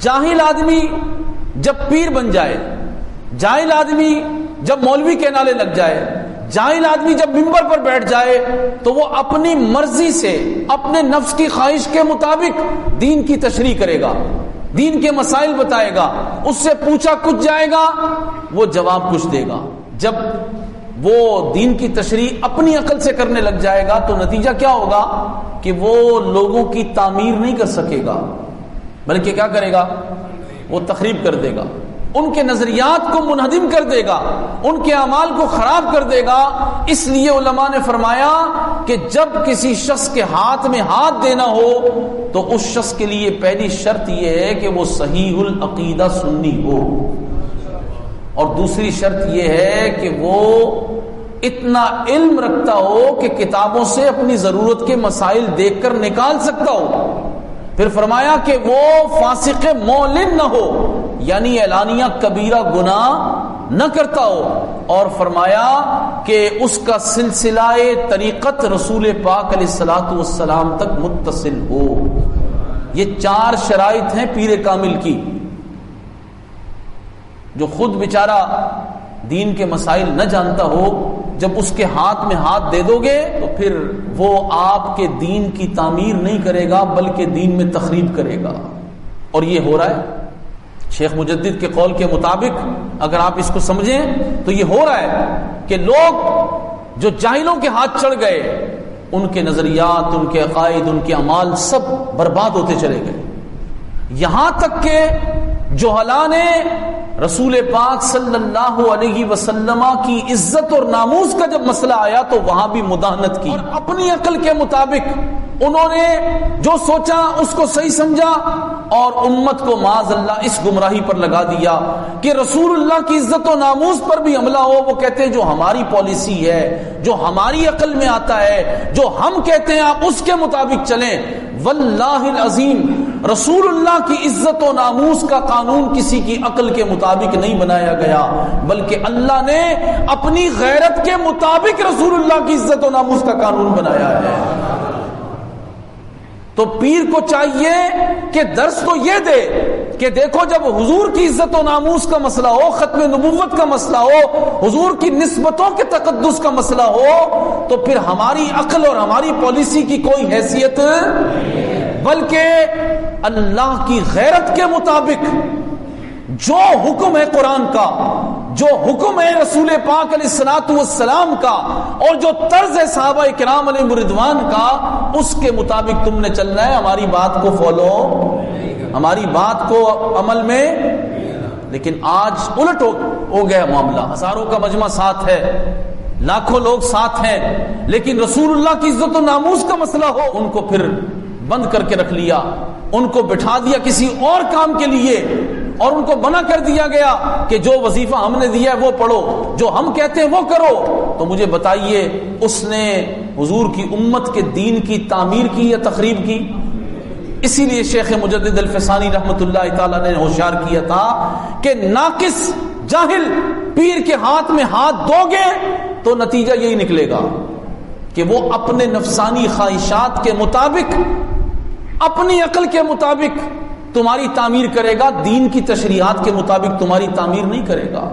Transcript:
جاہل آدمی جب پیر بن جائے، جاہل آدمی جب مولوی کے نالے لگ جائے، جاہل آدمی جب ممبر پر بیٹھ جائے تو وہ اپنی مرضی سے اپنے نفس کی خواہش کے مطابق دین کی تشریح کرے گا، دین کے مسائل بتائے گا، اس سے پوچھا کچھ جائے گا وہ جواب کچھ دے گا۔ جب وہ دین کی تشریح اپنی عقل سے کرنے لگ جائے گا تو نتیجہ کیا ہوگا کہ وہ لوگوں کی تعمیر نہیں کر سکے گا، بلکہ کیا کرے گا؟ وہ تخریب کر دے گا، ان کے نظریات کو منہدم کر دے گا، ان کے اعمال کو خراب کر دے گا۔ اس لیے علماء نے فرمایا کہ جب کسی شخص کے ہاتھ میں ہاتھ دینا ہو تو اس شخص کے لیے پہلی شرط یہ ہے کہ وہ صحیح العقیدہ سنی ہو، اور دوسری شرط یہ ہے کہ وہ اتنا علم رکھتا ہو کہ کتابوں سے اپنی ضرورت کے مسائل دیکھ کر نکال سکتا ہو۔ پھر فرمایا کہ وہ فاسق معلن نہ ہو، یعنی اعلانیہ کبیرہ گناہ نہ کرتا ہو، اور فرمایا کہ اس کا سلسلہ طریقت رسول پاک علیہ الصلوۃ والسلام تک متصل ہو۔ یہ 4 شرائط ہیں پیر کامل کی۔ جو خود بیچارہ دین کے مسائل نہ جانتا ہو، جب اس کے ہاتھ میں ہاتھ دے دو گے تو پھر وہ آپ کے دین کی تعمیر نہیں کرے گا بلکہ دین میں تخریب کرے گا، اور یہ ہو رہا ہے۔ شیخ مجدد کے قول کے مطابق اگر آپ اس کو سمجھیں تو یہ ہو رہا ہے کہ لوگ جو جاہلوں کے ہاتھ چڑھ گئے ان کے نظریات، ان کے عقائد، ان کے اعمال سب برباد ہوتے چلے گئے، یہاں تک کہ جہلاء نے رسول پاک صلی اللہ علیہ وسلم کی عزت اور ناموس کا جب مسئلہ آیا تو وہاں بھی مداہنت کی، اور اپنی عقل کے مطابق انہوں نے جو سوچا اس کو صحیح سمجھا اور امت کو معاذ اللہ اس گمراہی پر لگا دیا کہ رسول اللہ کی عزت و ناموس پر بھی حملہ ہو۔ وہ کہتے ہیں جو ہماری پالیسی ہے، جو ہماری عقل میں آتا ہے، جو ہم کہتے ہیں آپ اس کے مطابق چلیں۔ واللہ العظیم رسول اللہ کی عزت و ناموس کا قانون کسی کی عقل کے مطابق نہیں بنایا گیا، بلکہ اللہ نے اپنی غیرت کے مطابق رسول اللہ کی عزت و ناموس کا قانون بنایا ہے۔ تو پیر کو چاہیے کہ درس تو یہ دے کہ دیکھو جب حضور کی عزت و ناموس کا مسئلہ ہو، ختم نبوت کا مسئلہ ہو، حضور کی نسبتوں کے تقدس کا مسئلہ ہو، تو پھر ہماری عقل اور ہماری پالیسی کی کوئی حیثیت نہیں، بلکہ اللہ کی غیرت کے مطابق جو حکم ہے قرآن کا، جو حکم ہے رسول پاک علیہ الصلوۃ والسلام کا، اور جو طرز ہے صحابہ کرام علیہم رضوان کا، اس کے مطابق تم نے چلنا ہے۔ ہماری بات کو فالو، ہماری بات کو عمل میں۔ لیکن آج الٹ ہو گیا معاملہ، ہزاروں کا مجمع ساتھ ہے، لاکھوں لوگ ساتھ ہیں، لیکن رسول اللہ کی عزت و ناموس کا مسئلہ ہو ان کو پھر بند کر کے رکھ لیا، ان کو بٹھا دیا کسی اور کام کے لیے، اور ان کو منع کر دیا گیا کہ جو وظیفہ ہم نے دیا ہے وہ پڑھو، جو ہم کہتے ہیں وہ کرو۔ تو مجھے بتائیے اس نے حضور کی امت کے دین کی تعمیر کی یا تخریب کی؟ اسی لیے شیخ مجدد الفسانی رحمۃ اللہ تعالی نے ہوشیار کیا تھا کہ ناقص جاہل پیر کے ہاتھ میں ہاتھ دو گے تو نتیجہ یہی نکلے گا کہ وہ اپنے نفسانی خواہشات کے مطابق، اپنی عقل کے مطابق تمہاری تعمیر کرے گا، دین کی تشریحات کے مطابق تمہاری تعمیر نہیں کرے گا۔